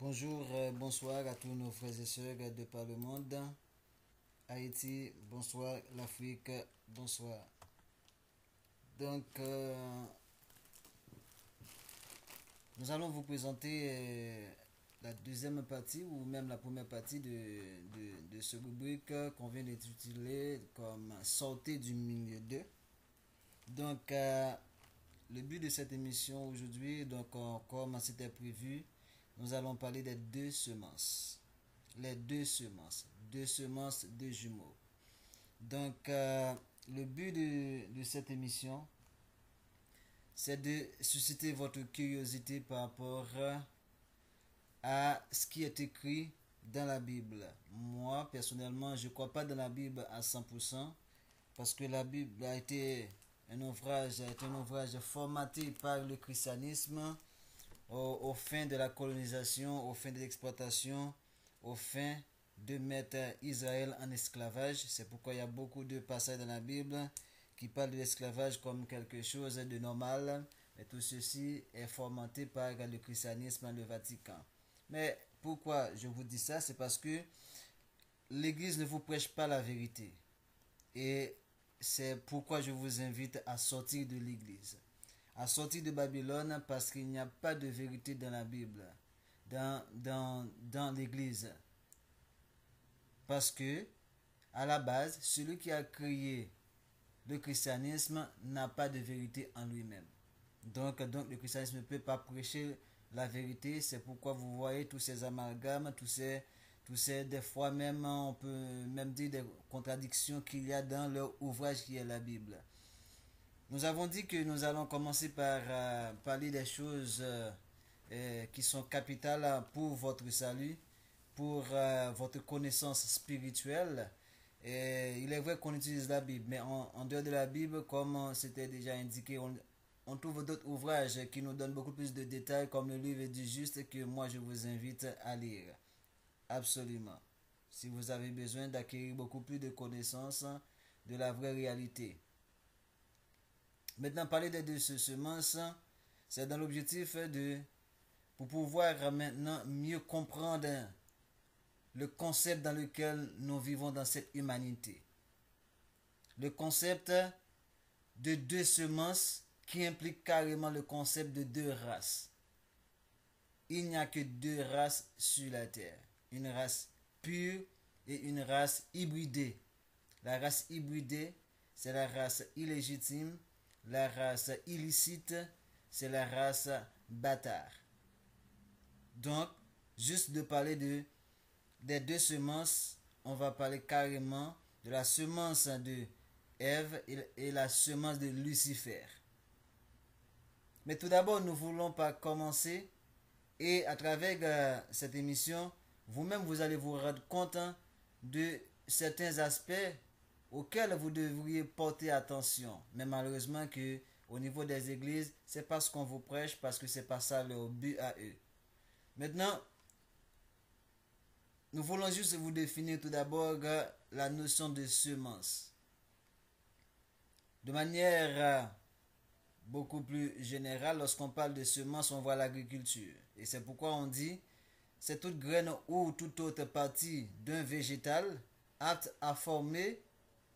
Bonjour, bonsoir à tous nos frères et sœurs de par le monde. Haïti, bonsoir. L'Afrique, bonsoir. Donc, nous allons vous présenter la deuxième partie ou même la première partie de ce rubrique qu'on vient d'intituler comme Sortez du milieu 2. Donc, le but de cette émission aujourd'hui, donc comme c'était prévu, nous allons parler des deux semences. Les deux semences, deux jumeaux. Donc, le but de cette émission, c'est de susciter votre curiosité par rapport à ce qui est écrit dans la Bible. Moi, personnellement, je ne crois pas dans la Bible à 100%, parce que la Bible a été un ouvrage formaté par le christianisme aux fins de la colonisation, aux fins de l'exploitation, aux fins de mettre Israël en esclavage. C'est pourquoi il y a beaucoup de passages dans la Bible qui parlent de l'esclavage comme quelque chose de normal. Mais tout ceci est formaté par le christianisme, le Vatican. Mais pourquoi je vous dis ça? C'est parce que l'Église ne vous prêche pas la vérité. Et c'est pourquoi je vous invite à sortir de l'Église, à sortir de Babylone, parce qu'il n'y a pas de vérité dans la Bible, dans l'Église. Parce que, à la base, celui qui a créé le christianisme n'a pas de vérité en lui-même. Donc le christianisme ne peut pas prêcher la vérité. C'est pourquoi vous voyez tous ces amalgames, des fois même, on peut même dire des contradictions qu'il y a dans leur ouvrage qui est la Bible. Nous avons dit que nous allons commencer par parler des choses qui sont capitales pour votre salut, pour votre connaissance spirituelle. Et il est vrai qu'on utilise la Bible, mais en dehors de la Bible, comme c'était déjà indiqué, on trouve d'autres ouvrages qui nous donnent beaucoup plus de détails, comme le livre du juste, que moi je vous invite à lire. Absolument. Si vous avez besoin d'acquérir beaucoup plus de connaissances de la vraie réalité. Maintenant, parler des deux semences, c'est dans l'objectif pour pouvoir maintenant mieux comprendre le concept dans lequel nous vivons dans cette humanité. Le concept de deux semences qui implique carrément le concept de deux races. Il n'y a que deux races sur la terre. Une race pure et une race hybridée. La race hybridée, c'est la race illégitime. La race illicite, c'est la race bâtard. Donc, juste de parler des deux semences, on va parler carrément de la semence de Ève et la semence de Lucifer. Mais tout d'abord, nous voulons pas commencer et à travers cette émission, vous-même vous allez vous rendre compte de certains aspects auxquels vous devriez porter attention. Mais malheureusement que au niveau des églises, c'est pas ce qu'on vous prêche parce que c'est pas ça leur but à eux. Maintenant, nous voulons juste vous définir tout d'abord la notion de semence. De manière beaucoup plus générale, lorsqu'on parle de semence, on voit l'agriculture. Et c'est pourquoi on dit c'est toute graine ou toute autre partie d'un végétal apte à former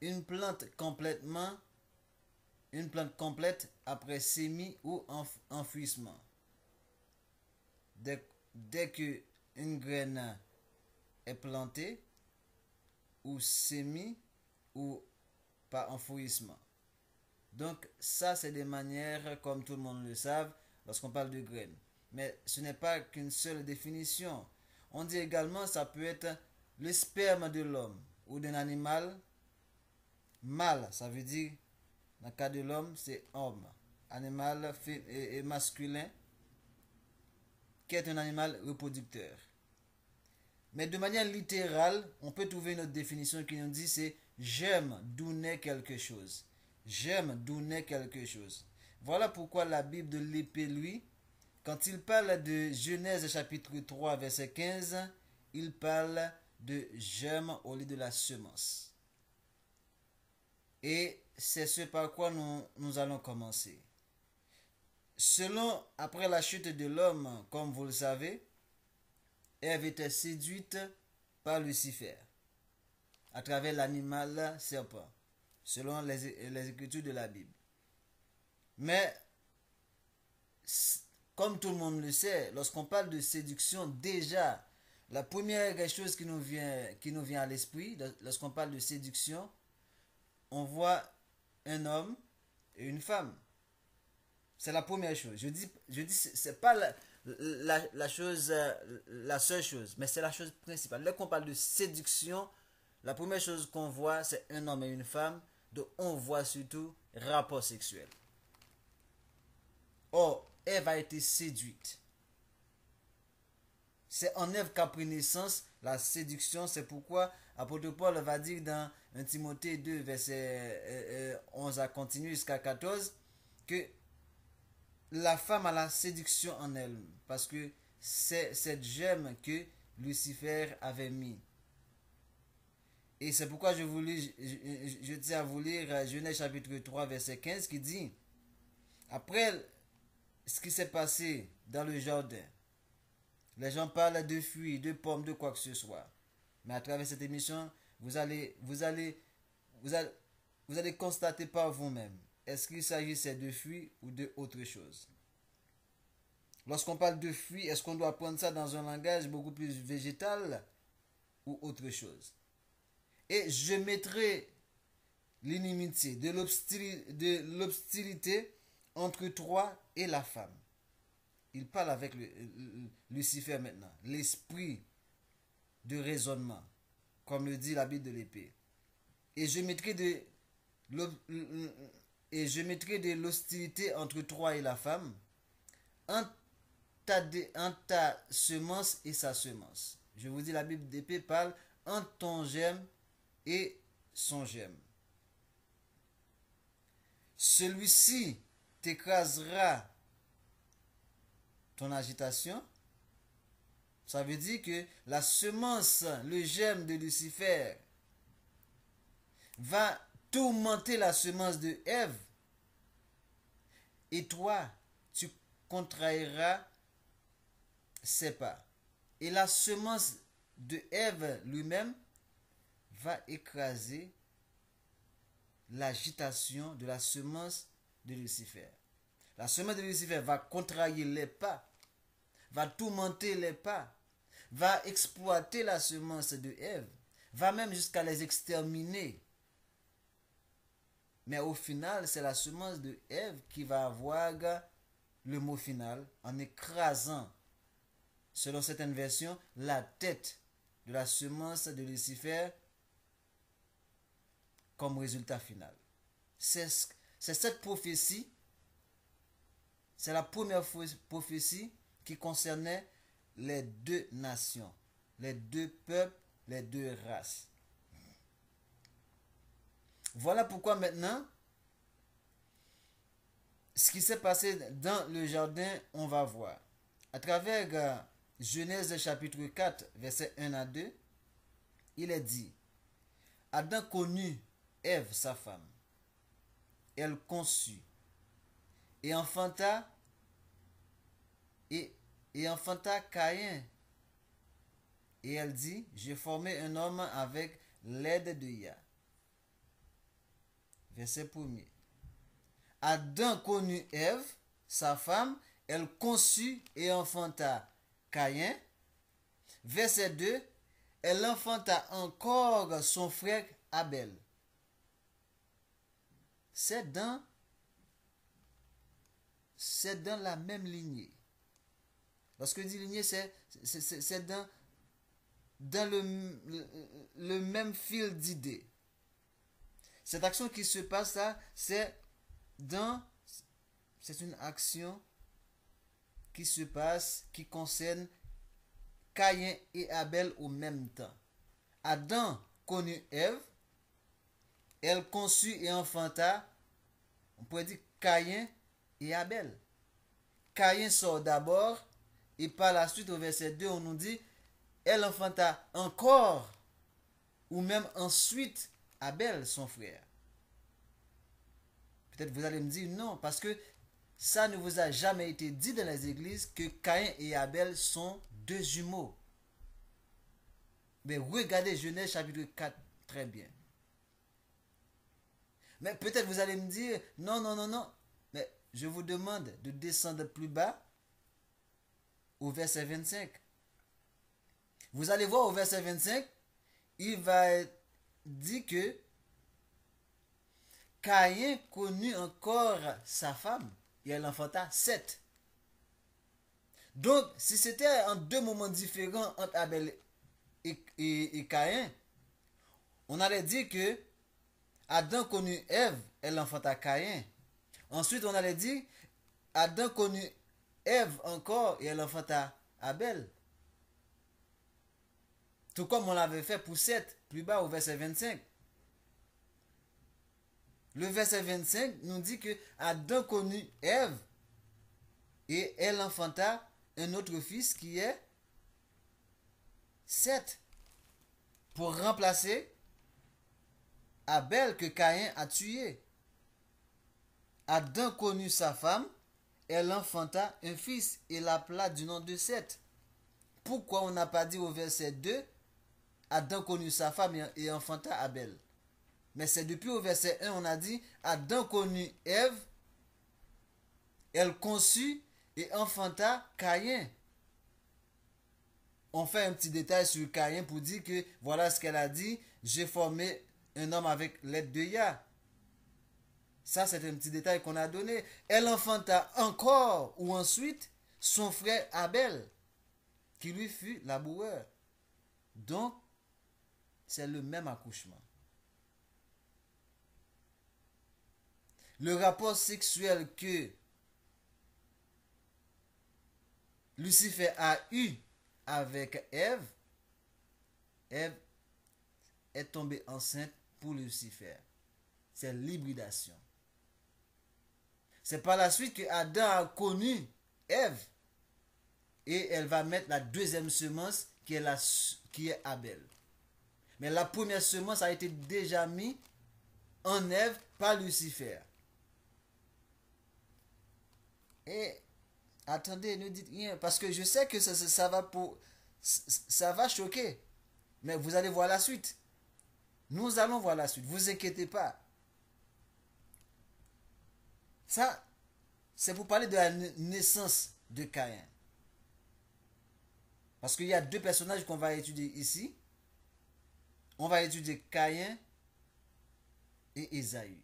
une plante complète après sémis ou enfouissement. Dès que une graine est plantée ou sémis ou par enfouissement. Donc ça c'est des manières comme tout le monde le savent lorsqu'on parle de graines. Mais ce n'est pas qu'une seule définition. On dit également ça peut être le sperme de l'homme ou d'un animal mâle, ça veut dire dans le cas de l'homme c'est homme, animal et masculin qui est un animal reproducteur. Mais de manière littérale, on peut trouver une autre définition qui nous dit c'est j'aime d'où naît quelque chose. J'aime d'où naît quelque chose. Voilà pourquoi la Bible de l'épée, lui, quand il parle de Genèse chapitre 3 verset 15, il parle de j'aime au lieu de la semence. Et c'est ce par quoi nous allons commencer. Après la chute de l'homme, comme vous le savez, Ève était séduite par Lucifer à travers l'animal serpent, selon les écritures de la Bible. Mais, comme tout le monde le sait, lorsqu'on parle de séduction, déjà, la première chose qui nous vient à l'esprit, lorsqu'on parle de séduction, on voit un homme et une femme. C'est la première chose. Je dis c'est pas la chose, la seule chose, mais c'est la chose principale. Lorsqu'on parle de séduction, la première chose qu'on voit, c'est un homme et une femme. Donc, on voit surtout rapport sexuel. Or, Ève a été séduite. C'est en Ève qu'a pris naissance la séduction. C'est pourquoi apôtre Paul va dire dans 1 Timothée 2, verset 11 à continuer jusqu'à 14, que la femme a la séduction en elle. Parce que c'est cette gemme que Lucifer avait mis. Et c'est pourquoi je tiens à vous lire Genèse chapitre 3, verset 15, qui dit, après ce qui s'est passé dans le jardin, les gens parlent de fruits, de pommes, de quoi que ce soit. Mais à travers cette émission, vous allez constater par vous-même, est-ce qu'il s'agissait de fruits ou de autre chose. Lorsqu'on parle de fruits, est-ce qu'on doit prendre ça dans un langage beaucoup plus végétal ou autre chose? Et je mettrai l'inimitié, de l'hostilité entre toi et la femme. Il parle avec Lucifer maintenant, l'esprit de raisonnement, comme le dit la Bible de l'épée. Et je mettrai de l'hostilité entre toi et la femme, entre ta semence et sa semence. Je vous dis, la Bible d'épée parle entre ton germe et son germe. Celui-ci t'écrasera ton agitation. Ça veut dire que la semence, le germe de Lucifer, va tourmenter la semence de Ève. Et toi, tu contrairas ses pas. Et la semence de Ève lui-même va écraser l'agitation de la semence de Lucifer. La semence de Lucifer va contrarier les pas, va tourmenter les pas, va exploiter la semence de Ève, va même jusqu'à les exterminer. Mais au final, c'est la semence de Ève qui va avoir le mot final en écrasant, selon certaines versions, la tête de la semence de Lucifer comme résultat final. C'est cette prophétie, c'est la première prophétie qui concernait les deux nations, les deux peuples, les deux races. Voilà pourquoi maintenant, ce qui s'est passé dans le jardin, on va voir. À travers Genèse chapitre 4, verset 1 à 2, il est dit, Adam connut Ève, sa femme. Elle conçut et enfanta Caïn. Et elle dit, j'ai formé un homme avec l'aide de Yah. Verset 1er. Adam connut Ève, sa femme, elle conçut et enfanta Caïn. Verset 2. Elle enfanta encore son frère Abel. C'est dans la même lignée. Lorsque je dis lignée, c'est dans le même fil d'idées. Cette action qui se passe là, c'est une action qui se passe, qui concerne Caïn et Abel au même temps. Adam connut Ève, elle conçut et enfanta, on pourrait dire Caïn et Abel. Caïn sort d'abord, et par la suite au verset 2, on nous dit, elle enfanta encore, ou même ensuite, Abel, son frère. Peut-être vous allez me dire non, parce que ça ne vous a jamais été dit dans les églises que Caïn et Abel sont deux jumeaux. Mais regardez Genèse chapitre 4 très bien. Mais peut-être vous allez me dire, non, non, non, non. Mais je vous demande de descendre plus bas au verset 25. Vous allez voir au verset 25, il va dire que Caïn connut encore sa femme et elle enfanta Seth. Donc, si c'était en deux moments différents entre Abel et Caïn, on allait dire que Adam connut Ève, elle enfanta Caïn. Ensuite, on allait dire Adam connut Ève encore et elle enfanta Abel. Tout comme on l'avait fait pour Seth, plus bas au verset 25. Le verset 25 nous dit que Adam connut Ève et elle enfanta un autre fils qui est Seth pour remplacer Abel que Caïn a tué. Adam connut sa femme, elle enfanta un fils et l'appela du nom de Seth. Pourquoi on n'a pas dit au verset 2 Adam connut sa femme et enfanta Abel? Mais c'est depuis au verset 1 on a dit Adam connut Ève, elle conçut et enfanta Caïn. On fait un petit détail sur Caïn pour dire que voilà ce qu'elle a dit, j'ai formé un homme avec l'aide de Yah. Ça, c'est un petit détail qu'on a donné. Elle enfanta encore ou ensuite son frère Abel, qui lui fut laboureur. Donc, c'est le même accouchement. Le rapport sexuel que Lucifer a eu avec Ève, Ève est tombée enceinte pour Lucifer. C'est l'hybridation. C'est par la suite que Adam a connu Ève et elle va mettre la deuxième semence qui est Abel. Mais la première semence a été déjà mise en Ève par Lucifer. Et attendez, ne dites rien parce que je sais que ça va choquer. Mais vous allez voir la suite. Nous allons voir la suite. Vous inquiétez pas. Ça, c'est pour parler de la naissance de Caïn. Parce qu'il y a deux personnages qu'on va étudier ici. On va étudier Caïn et Ésaü.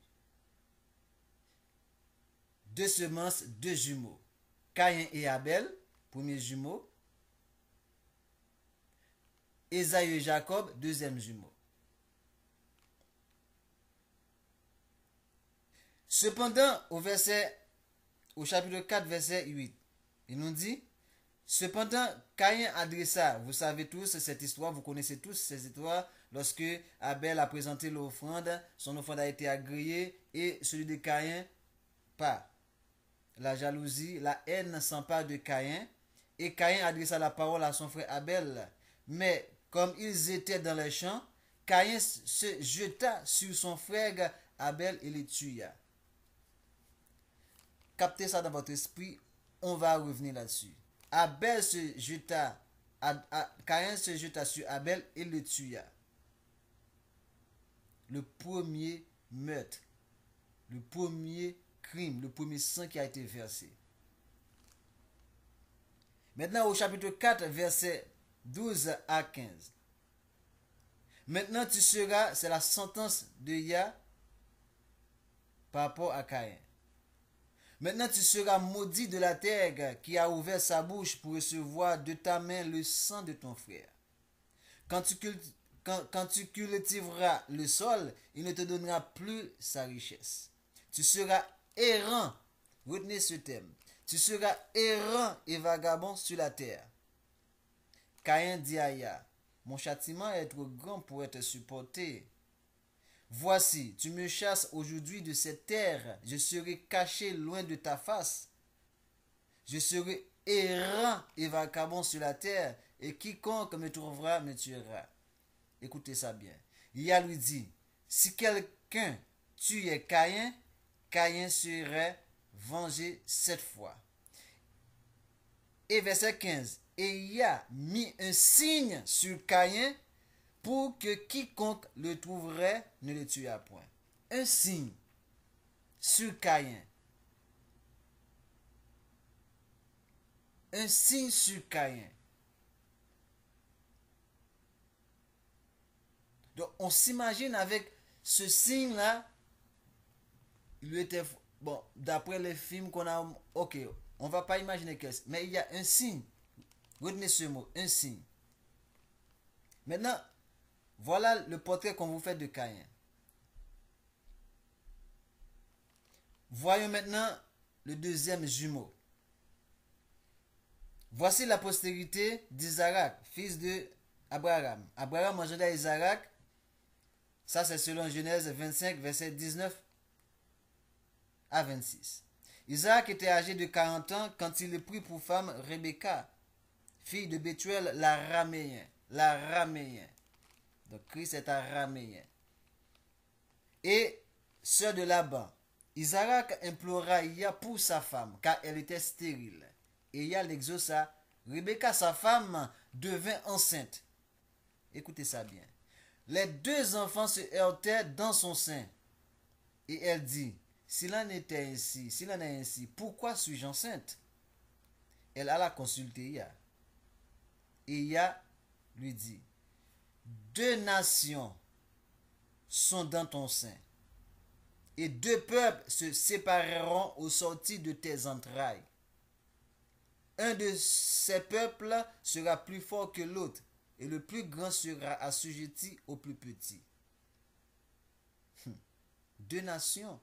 Deux semences, deux jumeaux. Caïn et Abel, premier jumeau. Ésaü et Jacob, deuxième jumeau. Cependant, au chapitre 4, verset 8, il nous dit, cependant, Caïn adressa, vous savez tous cette histoire, vous connaissez tous cette histoire, lorsque Abel a présenté l'offrande, son offrande a été agréée, et celui de Caïn, pas. La jalousie, la haine s'empare de Caïn, et Caïn adressa la parole à son frère Abel. Mais comme ils étaient dans les champs, Caïn se jeta sur son frère Abel et le tua. Captez ça dans votre esprit, on va revenir là-dessus. Caïn se jeta sur Abel et le tua. Le premier meurtre, le premier crime, le premier sang qui a été versé. Maintenant au chapitre 4, verset 12 à 15. Maintenant tu seras, c'est la sentence de Yah par rapport à Caïn. Maintenant tu seras maudit de la terre qui a ouvert sa bouche pour recevoir de ta main le sang de ton frère. Quand tu cultiveras le sol, il ne te donnera plus sa richesse. Tu seras errant, retenez ce thème, tu seras errant et vagabond sur la terre. Caïn dit à Yah, mon châtiment est trop grand pour être supporté. Voici, tu me chasses aujourd'hui de cette terre, je serai caché loin de ta face. Je serai errant et vagabond sur la terre, et quiconque me trouvera me tuera. Écoutez ça bien. Yah lui dit, si quelqu'un tuait Caïn, Caïn serait vengé 7 fois. Et verset 15, et Yah mit un signe sur Caïn pour que quiconque le trouverait ne le tuât point. Un signe sur Caïn. Un signe sur Caïn. Donc, on s'imagine avec ce signe-là, il lui était... Bon, d'après les films qu'on a... Ok, on va pas imaginer que... Mais il y a un signe. Retenez ce mot, un signe. Maintenant, voilà le portrait qu'on vous fait de Caïn. Voyons maintenant le deuxième jumeau. Voici la postérité d'Isaac, fils de Abraham. Abraham engenda Isaac. Ça, c'est selon Genèse 25, verset 19 à 26. Isaac était âgé de 40 ans quand il prit pour femme Rebecca, fille de Bethuel l'Araméen. L'Araméen. Donc Christ est araméen. Et sœur de Laban. Isaac implora Ia pour sa femme, car elle était stérile. Et Ia l'exauça. Rebecca, sa femme, devint enceinte. Écoutez ça bien. Les deux enfants se heurtaient dans son sein. Et elle dit, s'il en était ainsi, s'il en est ainsi, pourquoi suis-je enceinte? Elle alla consulter Ia. Et Ia lui dit, deux nations sont dans ton sein, et deux peuples se sépareront au sortir de tes entrailles. Un de ces peuples sera plus fort que l'autre, et le plus grand sera assujetti au plus petit. Deux nations.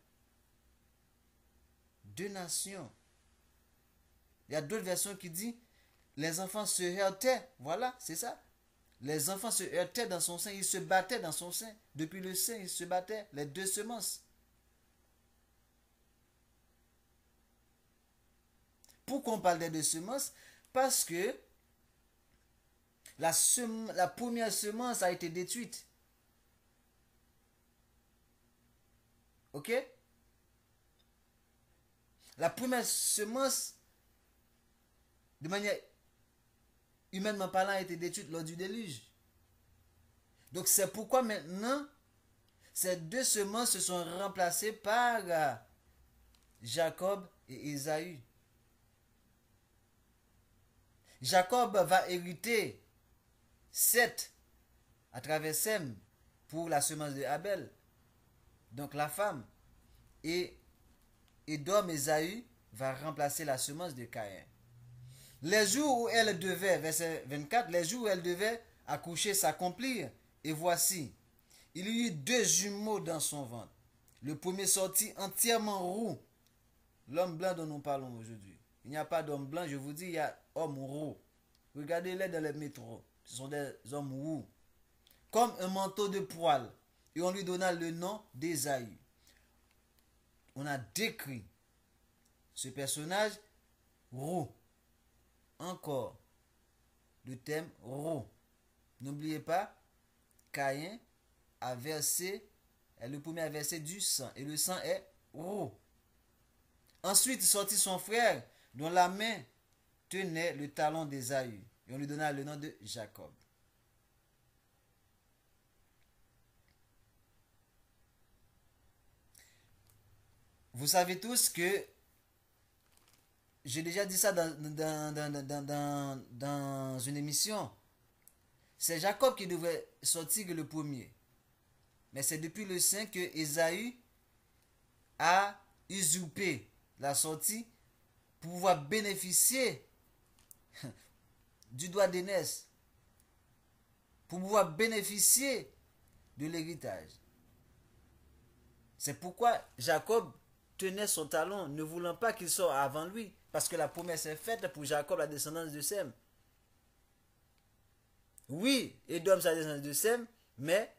Deux nations. Il y a d'autres versions qui disent, les enfants se heurtaient. Voilà, c'est ça. Les enfants se heurtaient dans son sein, ils se battaient dans son sein. Depuis le sein, ils se battaient, les deux semences. Pourquoi on parle des deux semences? Parce que la première semence a été détruite. Ok? La première semence, de manière humainement parlant, a été détruite lors du déluge. Donc c'est pourquoi maintenant, ces deux semences se sont remplacées par Jacob et Ésaü. Jacob va hériter Seth à travers Sem pour la semence de Abel, donc la femme. Et Édom, Ésaü, va remplacer la semence de Caïn. Les jours où elle devait, verset 24, les jours où elle devait accoucher s'accomplirent. Et voici, il y eut deux jumeaux dans son ventre. Le premier sortit entièrement roux. L'homme blanc dont nous parlons aujourd'hui. Il n'y a pas d'homme blanc, je vous dis, il y a homme roux. Regardez-les dans les métros. Ce sont des hommes roux. Comme un manteau de poil. Et on lui donna le nom d'Ésaü. On a décrit ce personnage roux. Encore le thème roux. N'oubliez pas, Caïn a versé, le premier a versé du sang. Et le sang est roux. Ensuite sortit son frère, dont la main tenait le talon d'Ésaü. Et on lui donna le nom de Jacob. Vous savez tous que j'ai déjà dit ça dans une émission. C'est Jacob qui devrait sortir le premier. Mais c'est depuis le sein que Ésaü a usurpé la sortie pour pouvoir bénéficier du droit d'aînesse, pour pouvoir bénéficier de l'héritage. C'est pourquoi Jacob tenait son talon, ne voulant pas qu'il sorte avant lui, parce que la promesse est faite pour Jacob, la descendance de Sem. Oui, Édom, sa descendance de Sem, mais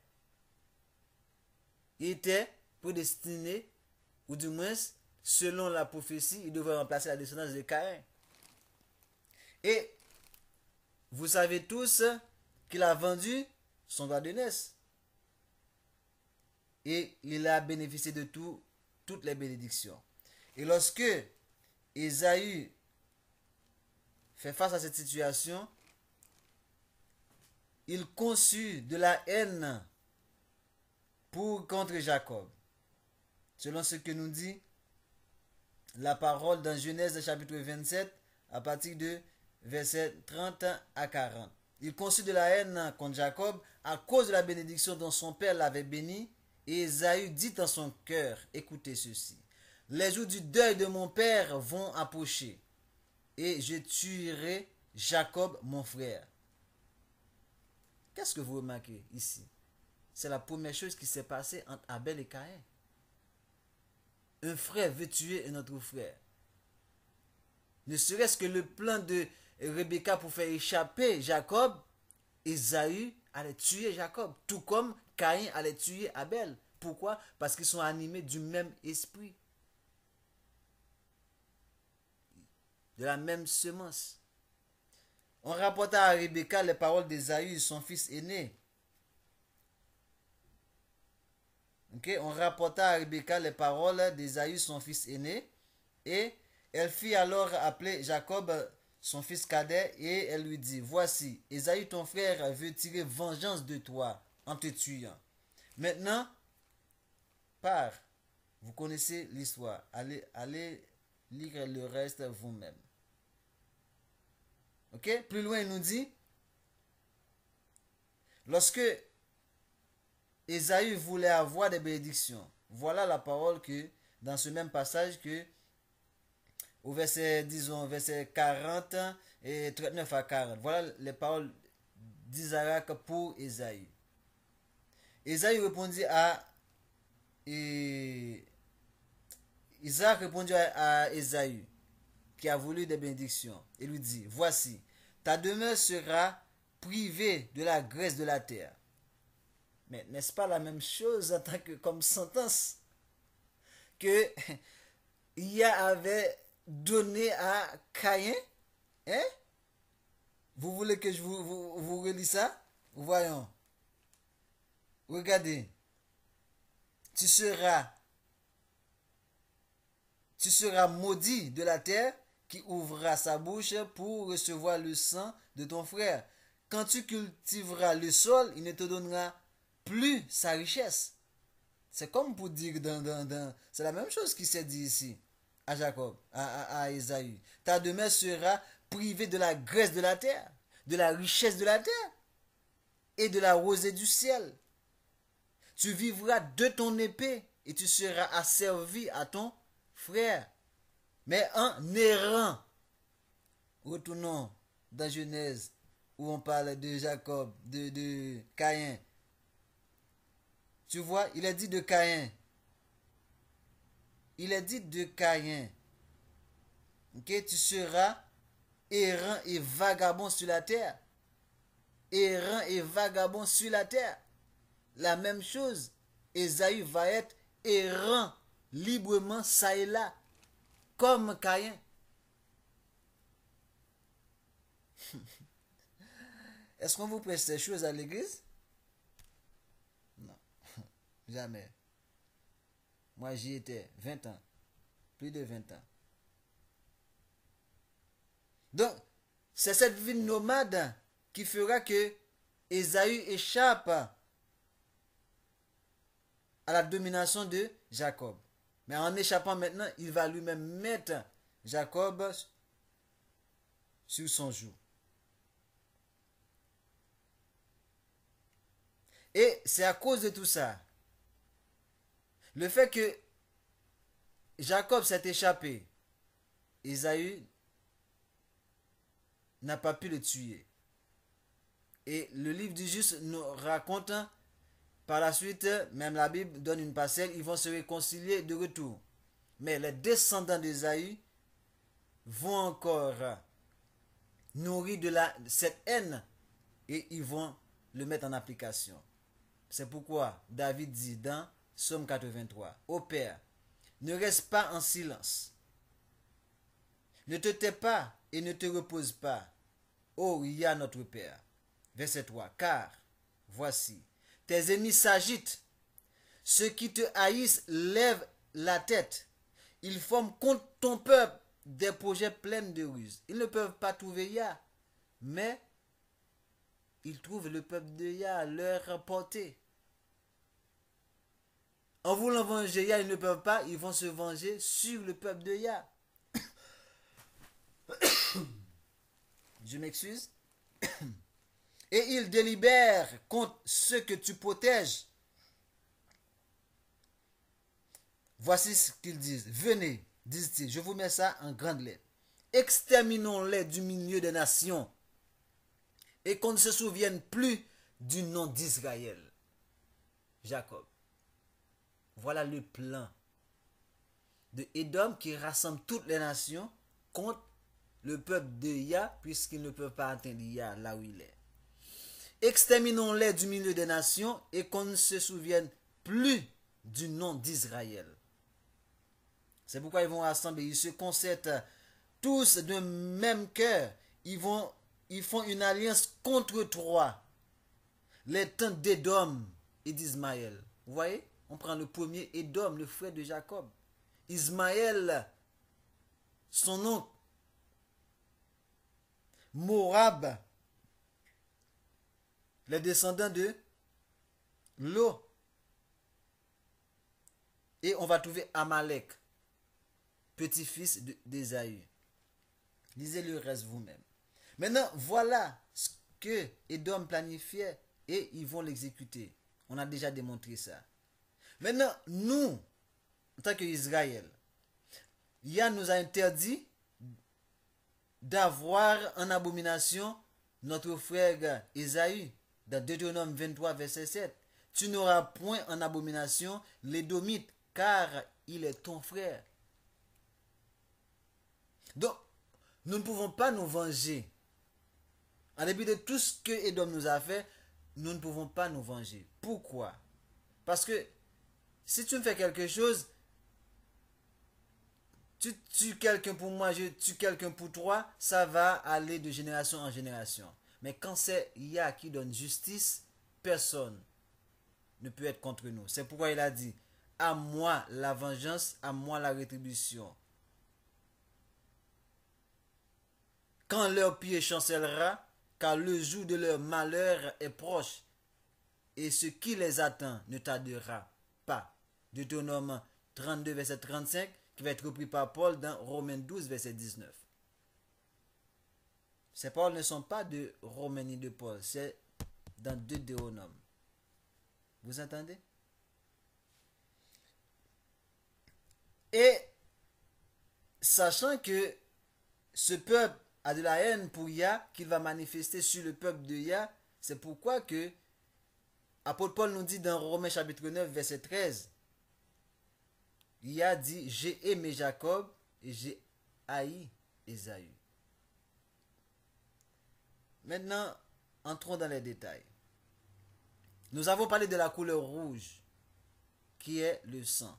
il était prédestiné, ou du moins, selon la prophétie, il devrait remplacer la descendance de Caïn. Et vous savez tous qu'il a vendu son droit d'aînesse. Et il a bénéficié de toutes les bénédictions. Et lorsque Ésaü fait face à cette situation, il conçut de la haine contre Jacob. Selon ce que nous dit la parole dans Genèse chapitre 27 à partir de verset 30 à 40. Il conçut de la haine contre Jacob à cause de la bénédiction dont son père l'avait béni. Et Ésaü dit dans son cœur, écoutez ceci, les jours du deuil de mon père vont approcher et je tuerai Jacob mon frère. Qu'est-ce que vous remarquez ici? C'est la première chose qui s'est passée entre Abel et Caïn. Un frère veut tuer un autre frère. Ne serait-ce que le plan de Rebecca pour faire échapper Jacob, Ésaü allait tuer Jacob, tout comme Caïn allait tuer Abel. Pourquoi? Parce qu'ils sont animés du même esprit, de la même semence. On rapporta à Rebecca les paroles d'Ésaü, son fils aîné. On rapporta à Rebecca les paroles d'Ésaü, son fils aîné, et elle fit alors appeler Jacob, son fils cadet, et elle lui dit, voici, Ésaü ton frère veut tirer vengeance de toi en te tuant. Maintenant, pars, vous connaissez l'histoire, allez lire le reste vous-même. Plus loin, il nous dit, lorsque Ésaü voulait avoir des bénédictions, voilà la parole que, dans ce même passage, que au verset 40 et 39 à 40, voilà les paroles d'Isaac pour Ésaü. Ésaü répondit Isaac répondit à Ésaü, qui a voulu des bénédictions, et lui dit, voici, ta demeure sera privée de la graisse de la terre. Mais n'est-ce pas la même chose en tant que comme sentence que Ia avait donné à Caïn? Vous voulez que je vous relis ça? Voyons. Regardez. Tu seras maudit de la terre qui ouvrira sa bouche pour recevoir le sang de ton frère. Quand tu cultiveras le sol, il ne te donnera plus sa richesse. C'est comme pour dire c'est la même chose qui s'est dit ici à Jacob, à Ésaü. Ta demeure sera privée de la graisse de la terre, de la richesse de la terre et de la rosée du ciel. Tu vivras de ton épée et tu seras asservi à ton frère. Mais en errant, retournons dans Genèse où on parle de Jacob, de Caïn. Tu vois, il est dit de Caïn. Il est dit de Caïn. Tu seras errant et vagabond sur la terre. Errant et vagabond sur la terre. La même chose. Ésaü va être errant librement ça et là. Comme Caïn. Est-ce qu'on vous prête ces choses à l'église? Non. Jamais. Moi, j'y étais 20 ans. Plus de 20 ans. Donc, c'est cette vie nomade qui fera que Ésaü échappe à la domination de Jacob. Mais en échappant maintenant, il va lui-même mettre Jacob sur son joug. Et c'est à cause de tout ça, le fait que Jacob s'est échappé, Ésaü n'a pas pu le tuer. Et le livre du juste nous raconte par la suite, même la Bible donne une parcelle, ils vont se réconcilier de retour. Mais les descendants d'Ésaü vont encore nourrir de cette haine et ils vont le mettre en application. C'est pourquoi David dit dans Psaume 83, ô Père, ne reste pas en silence. Ne te tais pas et ne te repose pas. Ô Yah notre Père. Verset 3. Car, voici, tes ennemis s'agitent. Ceux qui te haïssent lèvent la tête. Ils forment contre ton peuple des projets pleins de ruses. Ils ne peuvent pas trouver Yah, mais ils trouvent le peuple de Yah à leur portée. En voulant venger Yah, ils ne peuvent pas, ils vont se venger sur le peuple de Yah. Je m'excuse. Et ils délibèrent contre ceux que tu protèges. Voici ce qu'ils disent. Venez, disent-ils, je vous mets ça en grande lettre. Exterminons-les du milieu des nations et qu'on ne se souvienne plus du nom d'Israël. Jacob. Voilà le plan de Édom qui rassemble toutes les nations contre le peuple de Yah, puisqu'ils ne peuvent pas atteindre Yah là où il est. Exterminons-les du milieu des nations et qu'on ne se souvienne plus du nom d'Israël. C'est pourquoi ils vont rassembler, ils se concertent tous d'un même cœur. Ils font une alliance contre toi, les tentes d'Édom et d'Ismaël. Vous voyez? On prend le premier, Édom, le frère de Jacob. Ismaël, son oncle. Moab, les descendants de Lot. Et on va trouver Amalek, petit-fils d'Ésaü. Lisez le reste vous-même. Maintenant, voilà ce que Édom planifiait et ils vont l'exécuter. On a déjà démontré ça. Maintenant, nous, en tant qu'Israël, Yah nous a interdit d'avoir en abomination notre frère Ésaü. Dans Deutéronome 23, verset 7. Tu n'auras point en abomination l'Édomite, car il est ton frère. Donc, nous ne pouvons pas nous venger. En dépit de tout ce que Édom nous a fait, nous ne pouvons pas nous venger. Pourquoi? Parce que si tu me fais quelque chose, tu tues quelqu'un pour moi, je tue quelqu'un pour toi, ça va aller de génération en génération. Mais quand c'est Yah qui donne justice, personne ne peut être contre nous. C'est pourquoi il a dit, à moi la vengeance, à moi la rétribution. Quand leur pied chancellera, car le jour de leur malheur est proche, et ce qui les attend ne tardera pas. Deutéronome 32, verset 35, qui va être repris par Paul dans Romains 12, verset 19. Ces paroles ne sont pas de Romains ni de Paul, c'est dans Deutéronome. Vous entendez? Et sachant que ce peuple a de la haine pour Yah, qu'il va manifester sur le peuple de Yah, c'est pourquoi que apôtre Paul nous dit dans Romains chapitre 9, verset 13, Yah dit, j'ai aimé Jacob et j'ai haï Ésaü. Maintenant, entrons dans les détails. Nous avons parlé de la couleur rouge, qui est le sang,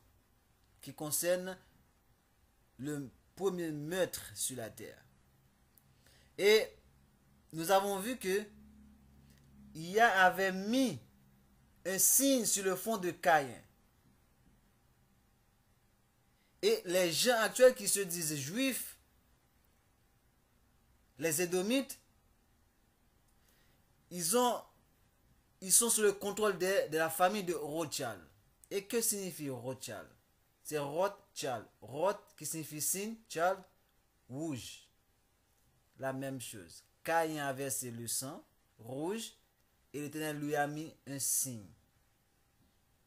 qui concerne le premier meurtre sur la terre. Et nous avons vu que Yah avait mis un signe sur le front de Caïn. Et les gens actuels qui se disent juifs, les Édomites, ils sont sous le contrôle de la famille de Rothschild. Et que signifie Rothschild? C'est Rothschild. Roth qui signifie signe, Child, rouge. La même chose. Caïn a versé le sang rouge et l'Éternel lui a mis un signe.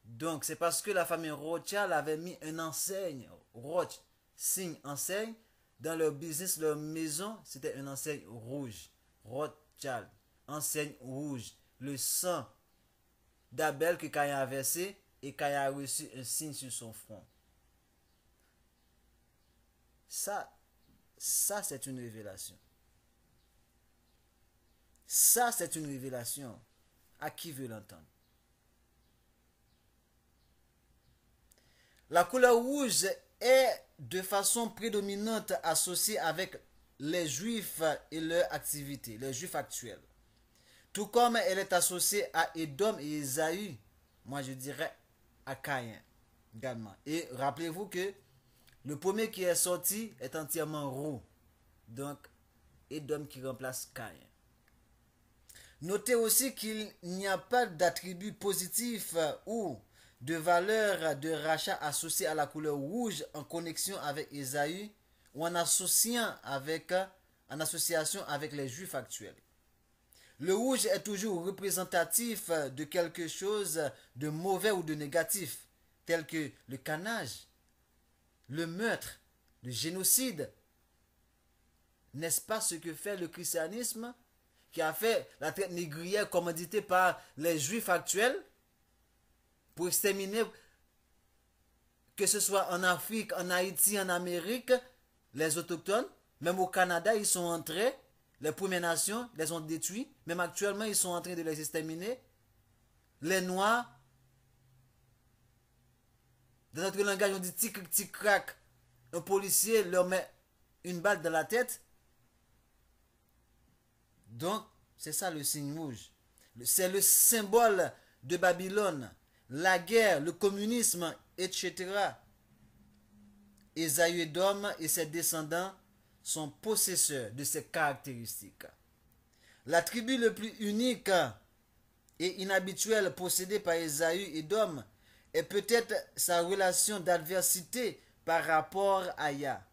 Donc c'est parce que la famille Rothschild avait mis un enseigne, Roth, signe, enseigne, dans leur business, leur maison, c'était une enseigne rouge. Rothschild, enseigne rouge. Le sang d'Abel que Caïn a versé et Caïn a reçu un signe sur son front. Ça c'est une révélation. Ça c'est une révélation. À qui veut l'entendre? La couleur rouge est de façon prédominante associée avec les Juifs et leur activité, les Juifs actuels. Tout comme elle est associée à Édom et Ésaü, moi je dirais à Caïn également. Et rappelez-vous que le premier qui est sorti est entièrement roux. Donc, Édom qui remplace Caïn. Notez aussi qu'il n'y a pas d'attribut positif ou de valeur de rachat associé à la couleur rouge en connexion avec Ésaü ou en association avec les Juifs actuels. Le rouge est toujours représentatif de quelque chose de mauvais ou de négatif, tel que le carnage, le meurtre, le génocide. N'est-ce pas ce que fait le christianisme, qui a fait la traite négrière commanditée par les Juifs actuels pour exterminer, que ce soit en Afrique, en Haïti, en Amérique, les autochtones, même au Canada, ils sont entrés, les Premières Nations les ont détruits, même actuellement, ils sont en train de les exterminer. Les Noirs, dans notre langage, on dit tic tic crac, un policier leur met une balle dans la tête. Donc, c'est ça le signe rouge. C'est le symbole de Babylone, la guerre, le communisme, etc. Ésaü Édom et ses descendants sont possesseurs de ces caractéristiques. L'attribut le plus unique et inhabituel possédé par Ésaü Édom est peut-être sa relation d'adversité par rapport à Yah,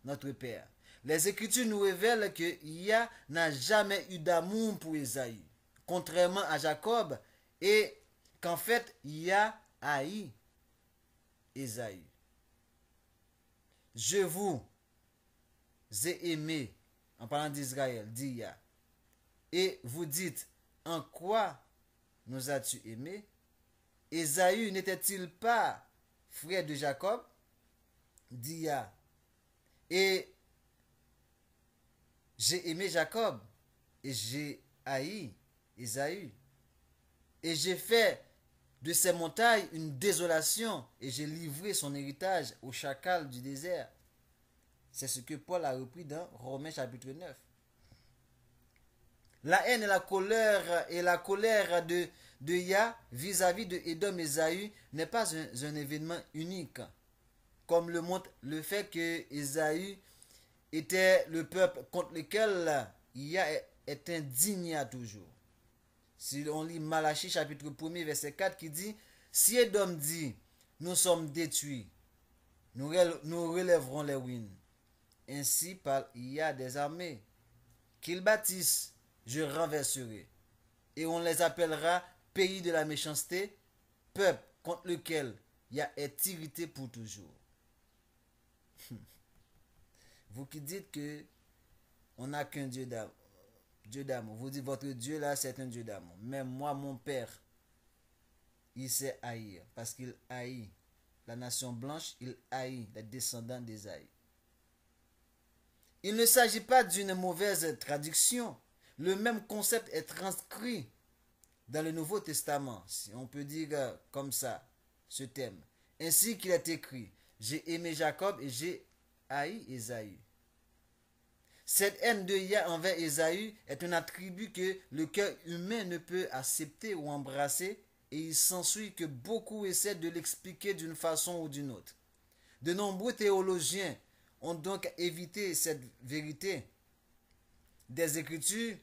notre Père. Les Écritures nous révèlent que Yah n'a jamais eu d'amour pour Ésaü, contrairement à Jacob, et qu'en fait Yah haït Ésaü. Je vous ai aimé, en parlant d'Israël, dit Yah. Et vous dites, en quoi nous as-tu aimé? Ésaü n'était-il pas frère de Jacob? Dit Yah. Et j'ai aimé Jacob et j'ai haï Ésaü. Et j'ai fait de ces montagnes une désolation et j'ai livré son héritage aux chacals du désert. C'est ce que Paul a repris dans Romains chapitre 9. La haine et la colère de Yah vis-à-vis de Édom et Ésaü n'est pas un événement unique, comme le montre le fait que Ésaü était le peuple contre lequel Yah est indigné à toujours. Si on lit Malachie chapitre 1 verset 4 qui dit, si Édom dit, nous sommes détruits, nous relèverons les ruines. Ainsi parle Yah des armées, qu'ils bâtissent, je renverserai. Et on les appellera pays de la méchanceté, peuple contre lequel Yah est irrité pour toujours. Vous qui dites que on n'a qu'un Dieu d'amour. Vous dites votre Dieu là c'est un Dieu d'amour. Mais moi mon père, il sait haïr parce qu'il haït la nation blanche, il haït les descendants d'Ésaü. Il ne s'agit pas d'une mauvaise traduction. Le même concept est transcrit dans le Nouveau Testament, si on peut dire comme ça, ce thème. Ainsi qu'il est écrit, j'ai aimé Jacob et j'ai haï Ésaü. Cette haine de Yah envers Ésaü est un attribut que le cœur humain ne peut accepter ou embrasser, et il s'ensuit que beaucoup essaient de l'expliquer d'une façon ou d'une autre. De nombreux théologiens ont donc évité cette vérité des Écritures,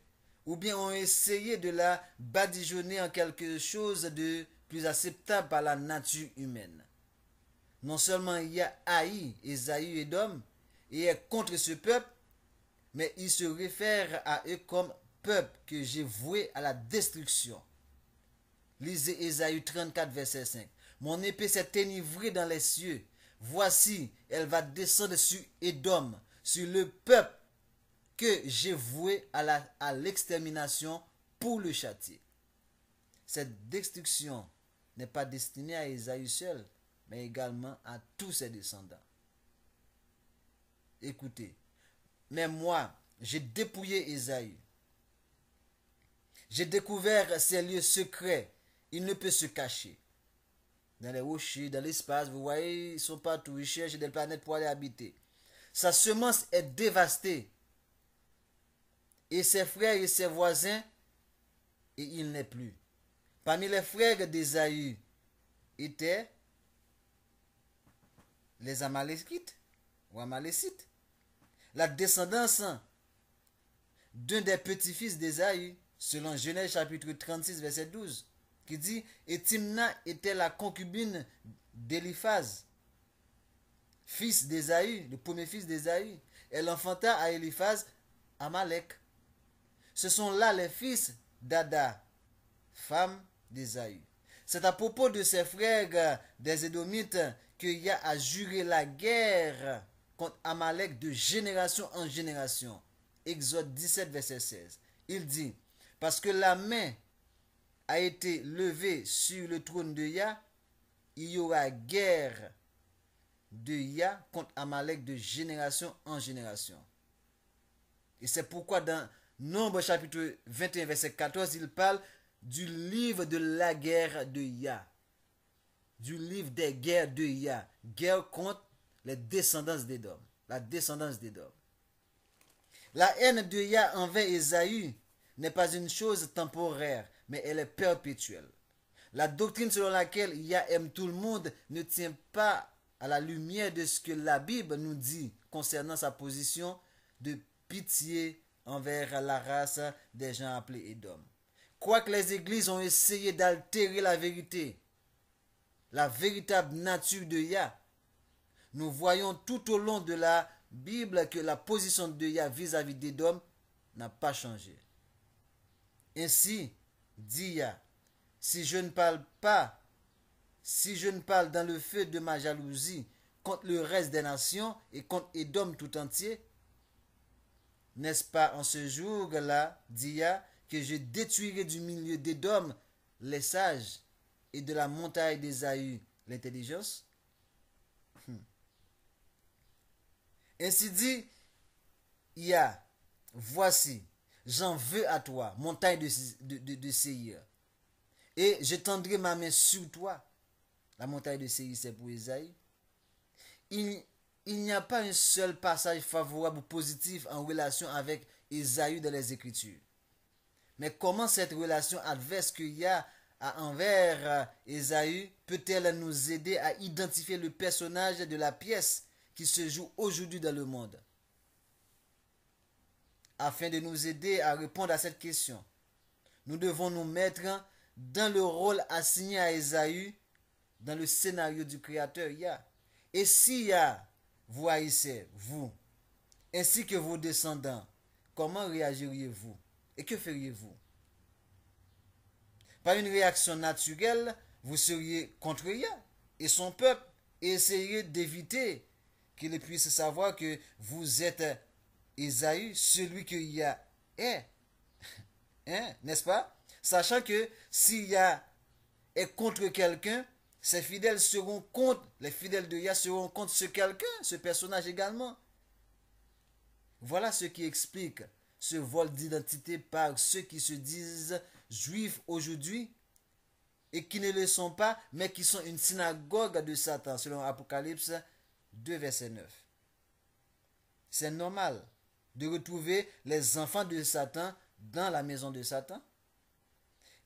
ou bien ont essayé de la badigeonner en quelque chose de plus acceptable par la nature humaine. Non seulement Yah haït Ésaü et Édom et est contre ce peuple, mais il se réfère à eux comme peuple que j'ai voué à la destruction. Lisez Ésaü 34, verset 5. Mon épée s'est enivrée dans les cieux. Voici, elle va descendre sur Édom, sur le peuple que j'ai voué à l'extermination pour le châtier. Cette destruction n'est pas destinée à Ésaü seul, mais également à tous ses descendants. Écoutez, mais moi, j'ai dépouillé Ésaü. J'ai découvert ses lieux secrets. Il ne peut se cacher. Dans les rochers, dans l'espace, vous voyez, ils sont partout. Ils cherchent des planètes pour aller habiter. Sa semence est dévastée. Et ses frères et ses voisins, et il n'est plus. Parmi les frères d'Ésaü étaient les Amalécites ou Amalécites. La descendance d'un des petits-fils d'Ésaü selon Genèse chapitre 36, verset 12, qui dit, et Timna était la concubine d'Éliphaz, fils d'Ésaü, le premier fils d'Ésaü. Elle enfanta à Éliphaz Amalek. Ce sont là les fils d'Ada, femme d'Ésaü. C'est à propos de ses frères des Édomites que Yah a juré la guerre contre Amalek de génération en génération. Exode 17, verset 16. Il dit, parce que la main a été levée sur le trône de Yah, il y aura guerre de Yah contre Amalek de génération en génération. Et c'est pourquoi dans Nombre chapitre 21, verset 14, il parle du livre de la guerre de Yah. Du livre des guerres de Yah. Guerre contre les descendants d'Édom. La descendance d'Édom. La haine de Yah envers Ésaü n'est pas une chose temporaire, mais elle est perpétuelle. La doctrine selon laquelle Yah aime tout le monde ne tient pas à la lumière de ce que la Bible nous dit concernant sa position de pitié envers la race des gens appelés Édom. Quoique les églises ont essayé d'altérer la vérité, la véritable nature de Yah, nous voyons tout au long de la Bible que la position de Yah vis-à-vis d'Édom n'a pas changé. Ainsi, dit Yah, si je ne parle dans le feu de ma jalousie contre le reste des nations et contre Édom tout entier, n'est-ce pas en ce jour-là, dit Yah, que je détruirai du milieu d'Édom les sages et de la montagne d'Ésaü l'intelligence? Ainsi dit Yah, voici, j'en veux à toi, montagne de Séir, et j'étendrai ma main sur toi. La montagne de Séir, c'est pour Ésaü. Il n'y a pas un seul passage favorable ou positif en relation avec Ésaü dans les Écritures. Mais comment cette relation adverse que Yah a envers Ésaü peut-elle nous aider à identifier le personnage de la pièce qui se joue aujourd'hui dans le monde? Afin de nous aider à répondre à cette question, nous devons nous mettre dans le rôle assigné à Ésaü dans le scénario du Créateur Yah. Et si Yah vous haïssait, vous, ainsi que vos descendants, comment réagiriez-vous? Et que feriez-vous? Par une réaction naturelle, vous seriez contre Yah et son peuple et essayeriez d'éviter qu'il puisse savoir que vous êtes Ésaü, celui que Yah est. N'est-ce pas? Sachant que si Yah est contre quelqu'un, ses fidèles seront contre, les fidèles de Yah seront contre ce quelqu'un, ce personnage également. Voilà ce qui explique ce vol d'identité par ceux qui se disent juifs aujourd'hui et qui ne le sont pas, mais qui sont une synagogue de Satan, selon Apocalypse 2, verset 9. C'est normal de retrouver les enfants de Satan dans la maison de Satan.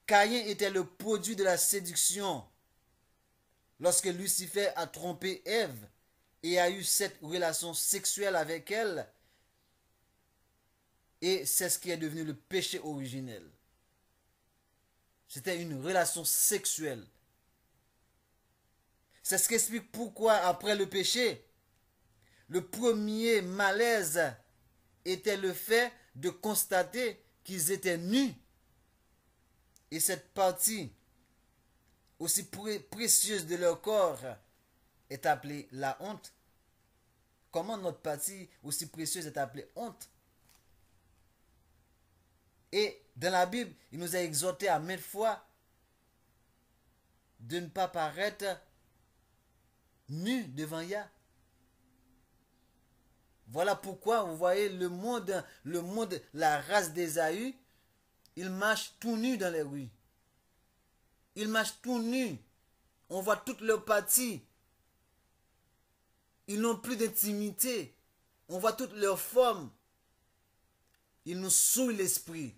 Caïn était le produit de la séduction lorsque Lucifer a trompé Ève et a eu cette relation sexuelle avec elle. Et c'est ce qui est devenu le péché originel. C'était une relation sexuelle. C'est ce qui explique pourquoi, après le péché, le premier malaise était le fait de constater qu'ils étaient nus. Et cette partie aussi précieuse de leur corps est appelée la honte. Comment notre partie aussi précieuse est appelée honte? Et dans la Bible, il nous a exhorté à maintes fois de ne pas paraître nus devant Yah. Voilà pourquoi vous voyez le monde, la race d'Ésaü, ils marchent tout nus dans les rues. Ils marchent tout nus. On voit toutes leurs parties. Ils n'ont plus d'intimité. On voit toutes leurs formes. Ils nous souillent l'esprit.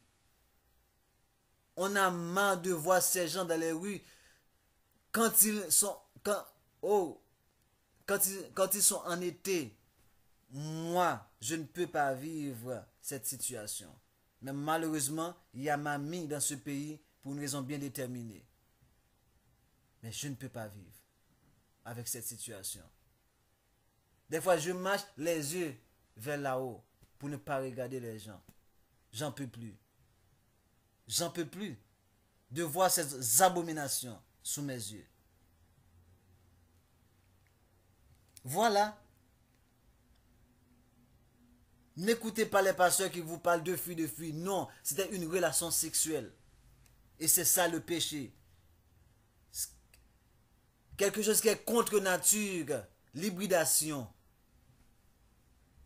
On a marre de voir ces gens dans les rues quand ils sont en été. Moi, je ne peux pas vivre cette situation. Mais malheureusement, il y a ma mie dans ce pays pour une raison bien déterminée. Mais je ne peux pas vivre avec cette situation. Des fois, je marche les yeux vers là-haut pour ne pas regarder les gens. J'en peux plus. J'en peux plus de voir ces abominations sous mes yeux. Voilà. N'écoutez pas les pasteurs qui vous parlent de fuir. Non, c'était une relation sexuelle. Et c'est ça le péché. Quelque chose qui est contre nature. L'hybridation.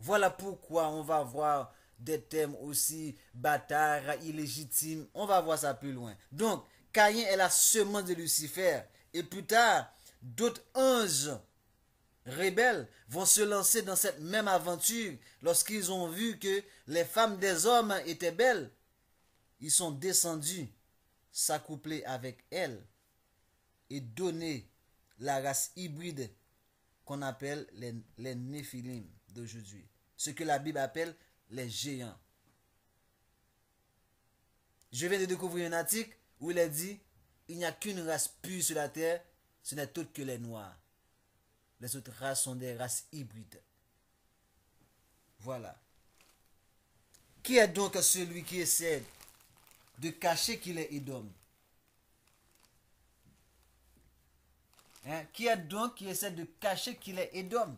Voilà pourquoi on va voir des thèmes aussi bâtards, illégitimes. On va voir ça plus loin. Donc, Caïn est la semence de Lucifer. Et plus tard, d'autres anges rebelles vont se lancer dans cette même aventure lorsqu'ils ont vu que les femmes des hommes étaient belles. Ils sont descendus s'accoupler avec elles et donner la race hybride qu'on appelle les Néphilim d'aujourd'hui. Ce que la Bible appelle les géants. Je viens de découvrir un article où il est dit il n'y a qu'une race pure sur la terre, ce n'est autre que les noirs. Les autres races sont des races hybrides. Voilà. Qui est donc celui qui essaie de cacher qu'il est Édom? Qui est donc qui essaie de cacher qu'il est Édom?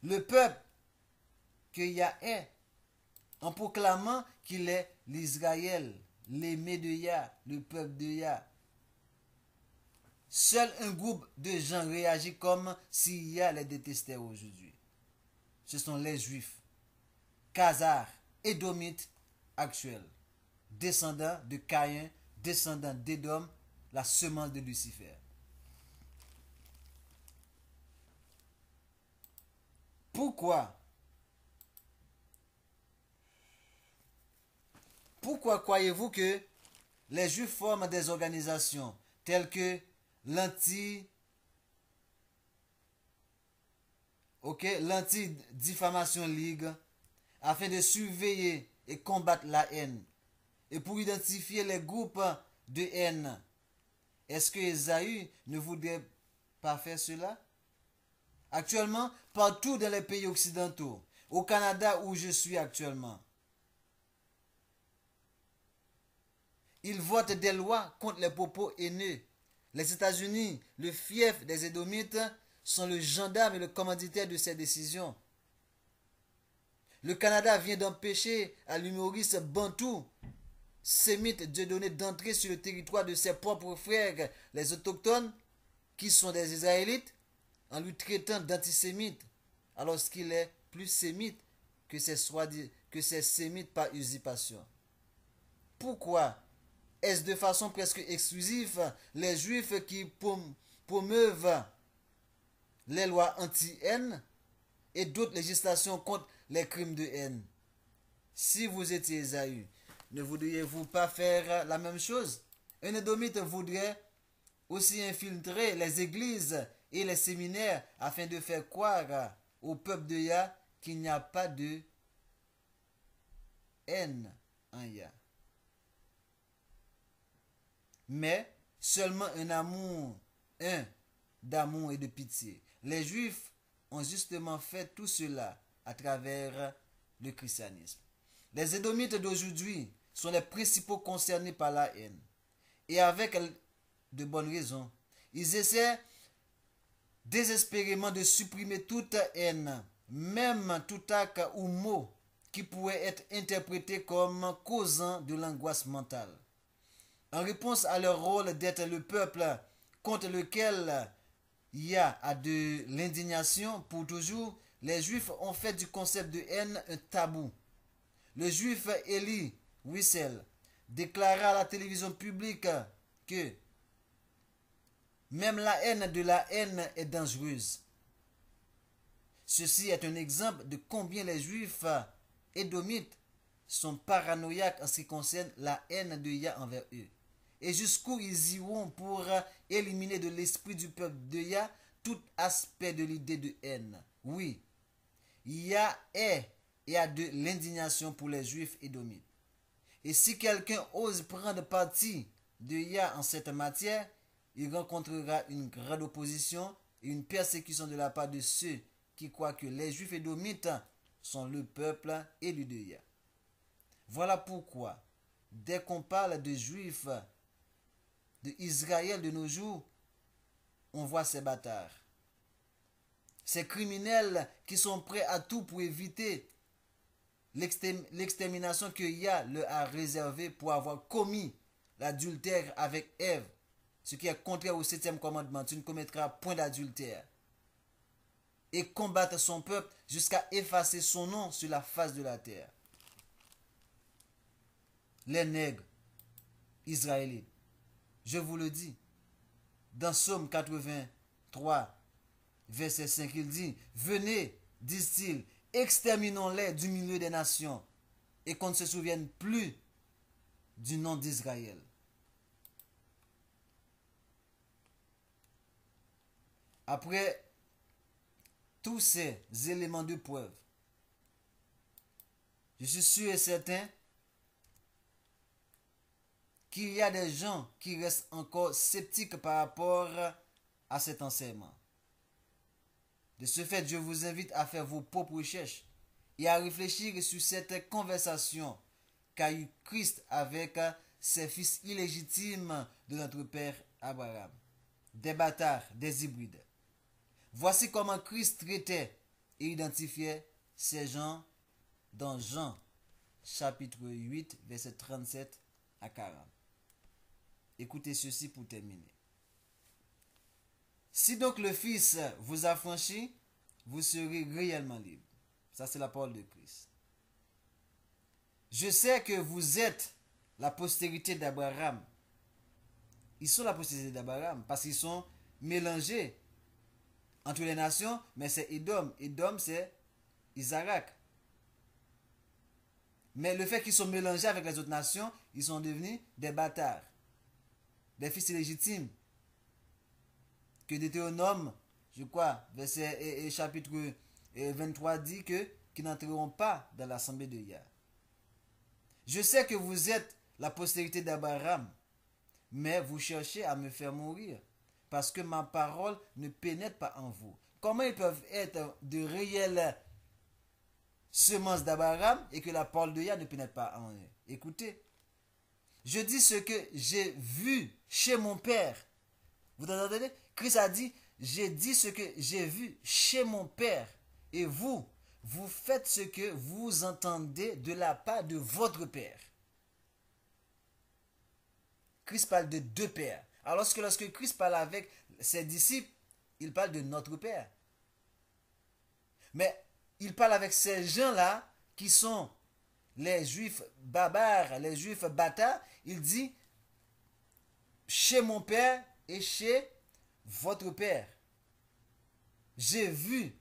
Le peuple que Yah est, en proclamant qu'il est l'Israël, l'aimé de Yah, le peuple de Yah. Seul un groupe de gens réagit comme si Yah les détestait aujourd'hui. Ce sont les Juifs, Khazars, Édomites actuels, descendants de Caïn, descendants d'Édom, la semence de Lucifer. Pourquoi croyez-vous que les Juifs forment des organisations telles que l'Anti-Diffamation League afin de surveiller et combattre la haine et pour identifier les groupes de haine? Est-ce que Ésaü ne voudrait pas faire cela? Actuellement, partout dans les pays occidentaux, au Canada où je suis actuellement, ils votent des lois contre les propos haineux. Les États-Unis, le fief des Édomites, sont le gendarme et le commanditaire de ces décisions. Le Canada vient d'empêcher à l'humoriste bantou sémite Dieudonné d'entrer sur le territoire de ses propres frères, les autochtones, qui sont des Israélites, en lui traitant d'antisémite, alors qu'il est plus sémite que ces sémites par usurpation. Pourquoi est-ce de façon presque exclusive les Juifs qui promeuvent les lois anti-haine et d'autres législations contre les crimes de haine? Si vous étiez Ésaü, ne voudriez-vous pas faire la même chose? Un Édomite voudrait aussi infiltrer les églises et les séminaires afin de faire croire au peuple de Yah qu'il n'y a pas de haine en Yah, mais seulement d'amour et de pitié. Les Juifs ont justement fait tout cela à travers le christianisme. Les Édomites d'aujourd'hui sont les principaux concernés par la haine. Et avec de bonnes raisons. Ils essaient désespérément de supprimer toute haine, même tout acte ou mot qui pourrait être interprété comme causant de l'angoisse mentale. En réponse à leur rôle d'être le peuple contre lequel Yah a de l'indignation pour toujours, les Juifs ont fait du concept de haine un tabou. Le Juif Elie Wiesel déclara à la télévision publique que même la haine de la haine est dangereuse. Ceci est un exemple de combien les Juifs édomites sont paranoïaques en ce qui concerne la haine de Yah envers eux. Et jusqu'où ils iront pour éliminer de l'esprit du peuple de Yah tout aspect de l'idée de haine. Oui, Yah est et a de l'indignation pour les Juifs édomites. Et si quelqu'un ose prendre parti de Yah en cette matière, il rencontrera une grande opposition et une persécution de la part de ceux qui croient que les Juifs édomites sont le peuple élu de Yah. Voilà pourquoi, dès qu'on parle de Juifs, de Israël de nos jours, on voit ces bâtards. Ces criminels qui sont prêts à tout pour éviter l'extermination que Yah leur a réservée pour avoir commis l'adultère avec Ève, ce qui est contraire au 7e commandement, tu ne commettras point d'adultère, et combattre son peuple jusqu'à effacer son nom sur la face de la terre. Les nègres israélites, je vous le dis, dans Psaume 83, verset 5, il dit, venez, disent-ils, exterminons-les du milieu des nations, et qu'on ne se souvienne plus du nom d'Israël. Après tous ces éléments de preuve, je suis sûr et certain qu'il y a des gens qui restent encore sceptiques par rapport à cet enseignement. De ce fait, je vous invite à faire vos propres recherches et à réfléchir sur cette conversation qu'a eu Christ avec ses fils illégitimes de notre père Abraham. Des bâtards, des hybrides. Voici comment Christ traitait et identifiait ces gens dans Jean chapitre 8, verset 37 à 40. Écoutez ceci pour terminer. Si donc le Fils vous affranchit, vous serez réellement libre. Ça, c'est la parole de Christ. Je sais que vous êtes la postérité d'Abraham. Ils sont la postérité d'Abraham parce qu'ils sont mélangés entre les nations, mais c'est Édom. Édom, c'est Isaac. Mais le fait qu'ils sont mélangés avec les autres nations, ils sont devenus des bâtards, des fils illégitimes. Que Deutéronome, je crois, verset et chapitre 23 dit que qu'ils n'entreront pas dans l'assemblée de Yah. Je sais que vous êtes la postérité d'Abraham, mais vous cherchez à me faire mourir, parce que ma parole ne pénètre pas en vous. Comment ils peuvent être de réelles semences d'Abraham et que la parole de Yah ne pénètre pas en eux? Écoutez, je dis ce que j'ai vu chez mon Père. Vous entendez? Christ a dit, j'ai dit ce que j'ai vu chez mon Père. Et vous, vous faites ce que vous entendez de la part de votre Père. Christ parle de deux pères. Alors lorsque Christ parle avec ses disciples, il parle de notre Père. Mais il parle avec ces gens-là qui sont les Juifs barbares, les Juifs bâtards. Il dit, chez mon Père et chez votre Père. J'ai vu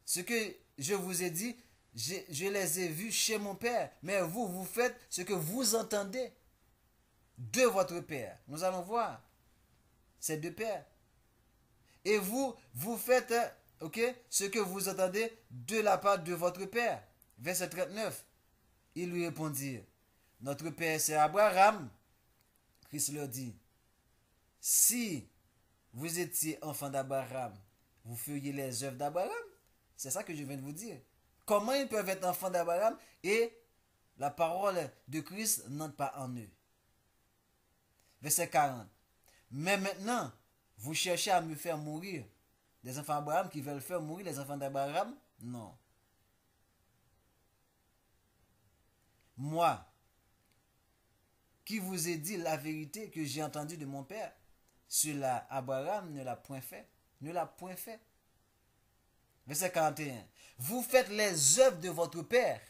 ce que je vous ai dit, je les ai vus chez mon Père. Mais vous, vous faites ce que vous entendez de votre Père. Nous allons voir ces deux pères. Et vous, vous faites ce que vous entendez de la part de votre Père. Verset 39. Ils lui répondirent, notre Père c'est Abraham. Christ leur dit, si vous étiez enfant d'Abraham, vous feriez les œuvres d'Abraham. C'est ça que je viens de vous dire. Comment ils peuvent être enfants d'Abraham et la parole de Christ n'entre pas en eux. Verset 40. Mais maintenant, vous cherchez à me faire mourir. Des enfants d'Abraham qui veulent faire mourir les enfants d'Abraham? Non. Moi, qui vous ai dit la vérité que j'ai entendue de mon Père, cela Abraham ne l'a point fait. Ne l'a point fait. Verset 41. Vous faites les œuvres de votre Père.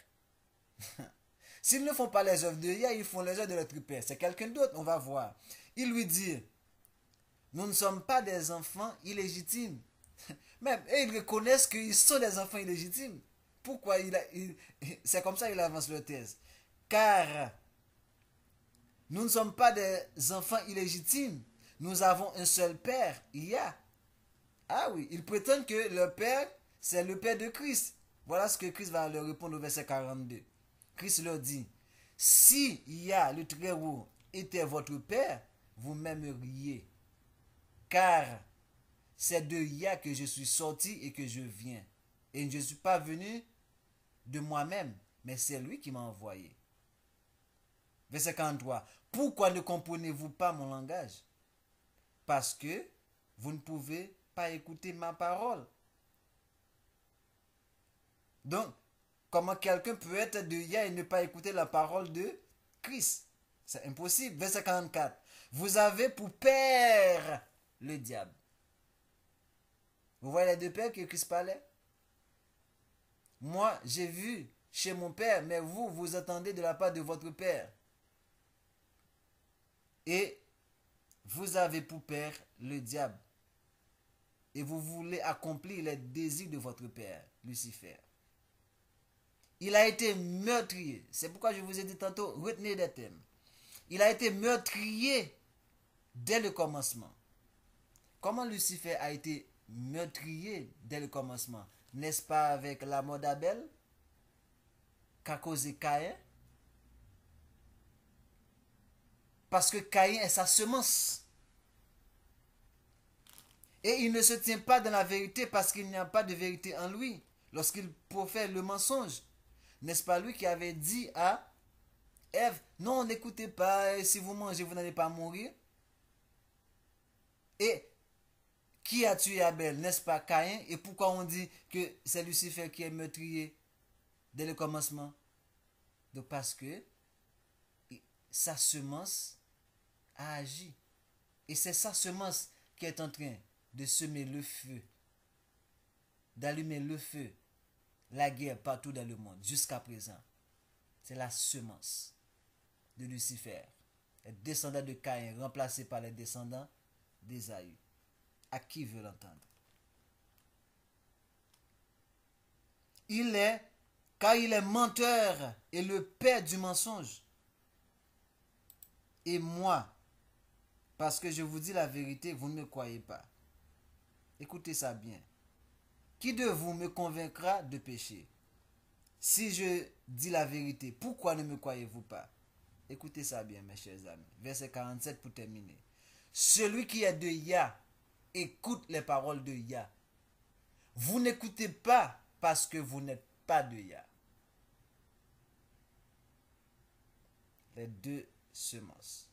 S'ils ne font pas les œuvres de Yah, ils font les œuvres de notre Père. C'est quelqu'un d'autre, on va voir. Il lui dit, nous ne sommes pas des enfants illégitimes. Même, et ils reconnaissent qu'ils sont des enfants illégitimes. Pourquoi c'est comme ça qu'il avance leur thèse. Car nous ne sommes pas des enfants illégitimes. Nous avons un seul Père, Yah. Ah oui, ils prétendent que leur Père, c'est le Père de Christ. Voilà ce que Christ va leur répondre au verset 42. Christ leur dit, si Yah le Très-Haut était votre Père, vous m'aimeriez. Car c'est de Yah que je suis sorti et que je viens. Et je ne suis pas venu de moi-même, mais c'est lui qui m'a envoyé. Verset 43. Pourquoi ne comprenez-vous pas mon langage? Parce que vous ne pouvez pas écouter ma parole. Donc, comment quelqu'un peut être de Yah et ne pas écouter la parole de Christ? C'est impossible. Verset 44. Vous avez pour père le diable. Vous voyez les deux pères que Christ parlait? Moi, j'ai vu chez mon père, mais vous, vous attendez de la part de votre père. Et vous avez pour père le diable. Et vous voulez accomplir les désirs de votre père, Lucifer. Il a été meurtrier. C'est pourquoi je vous ai dit tantôt, retenez des thèmes. Il a été meurtrier dès le commencement. Comment Lucifer a été meurtrier dès le commencement? N'est-ce pas avec la mort d'Abel qu'a causé Caïn? Parce que Caïn est sa semence. Et il ne se tient pas dans la vérité parce qu'il n'y a pas de vérité en lui. Lorsqu'il profère le mensonge. N'est-ce pas lui qui avait dit à Ève, non, n'écoutez pas, si vous mangez, vous n'allez pas mourir. Et qui a tué Abel? N'est-ce pas Caïn? Et pourquoi on dit que c'est Lucifer qui est meurtrier dès le commencement? Donc parce que sa semence a agi. Et c'est sa semence qui est en train de semer le feu, d'allumer le feu, la guerre partout dans le monde, jusqu'à présent. C'est la semence de Lucifer, les descendants de Caïn remplacés par les descendants d'Ésaü. À qui veut l'entendre? Car il est menteur et le père du mensonge. Et moi, parce que je vous dis la vérité, vous ne me croyez pas. Écoutez ça bien. Qui de vous me convaincra de péché? Si je dis la vérité, pourquoi ne me croyez-vous pas? Écoutez ça bien, mes chers amis. Verset 47 pour terminer. Celui qui est de Yah, écoute les paroles de Yah. Vous n'écoutez pas parce que vous n'êtes pas de Yah. Les deux semences.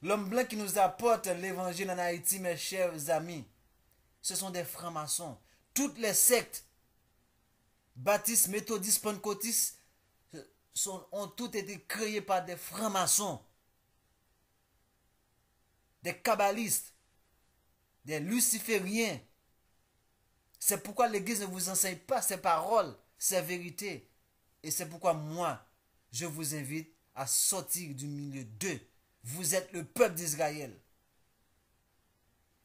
L'homme blanc qui nous apporte l'évangile en Haïti, mes chers amis, ce sont des francs-maçons. Toutes les sectes, baptistes, méthodistes, pentecôtistes, ont toutes été créées par des francs-maçons, des kabbalistes, des lucifériens. C'est pourquoi l'Église ne vous enseigne pas ces paroles, ces vérités. Et c'est pourquoi moi, je vous invite à sortir du milieu d'eux. Vous êtes le peuple d'Israël.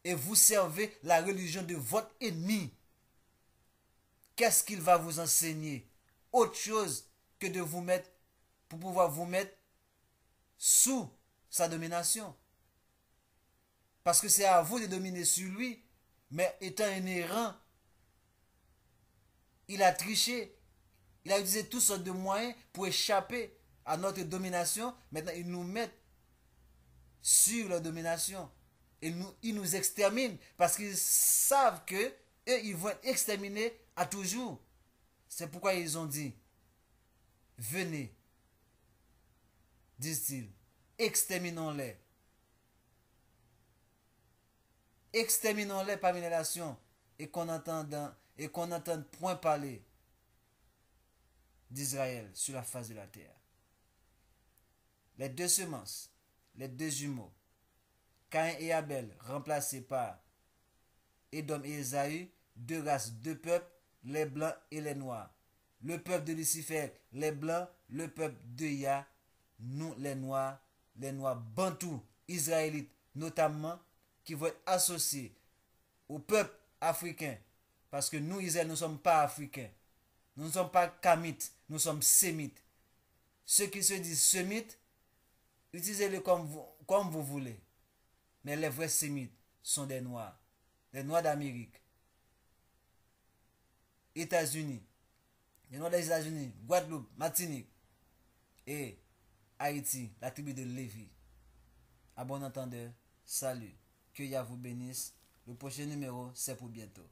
Et vous servez la religion de votre ennemi. Qu'est-ce qu'il va vous enseigner? Autre chose que de vous mettre, pour pouvoir vous mettre sous sa domination. Parce que c'est à vous de dominer sur lui. Mais étant un errant, il a triché. Il a utilisé toutes sortes de moyens pour échapper à notre domination. Maintenant, il nous met sur leur domination. Et ils nous exterminent parce qu'ils savent que eux, ils vont être exterminés à toujours. C'est pourquoi ils ont dit, venez, disent-ils, exterminons-les. Exterminons-les parmi les nations et qu'on n'entende point parler d'Israël sur la face de la terre. Les deux semences, les deux jumeaux, Caïn et Abel, remplacés par Édom et Ésaü, deux races, deux peuples, les blancs et les noirs. Le peuple de Lucifer, les blancs, le peuple de Yah, nous les noirs bantous, israélites notamment, qui vont être associés au peuple africain. Parce que nous, Israël, nous ne sommes pas africains. Nous ne sommes pas kamites, nous sommes sémites. Ceux qui se disent sémites, utilisez-le comme vous voulez. Mais les vrais sémites sont des noirs. Les noirs d'Amérique, États-Unis, les Noirs des États-Unis, Guadeloupe, Martinique et Haïti, la tribu de Lévi. À bon entendeur, salut. Que Yah vous bénisse. Le prochain numéro, c'est pour bientôt.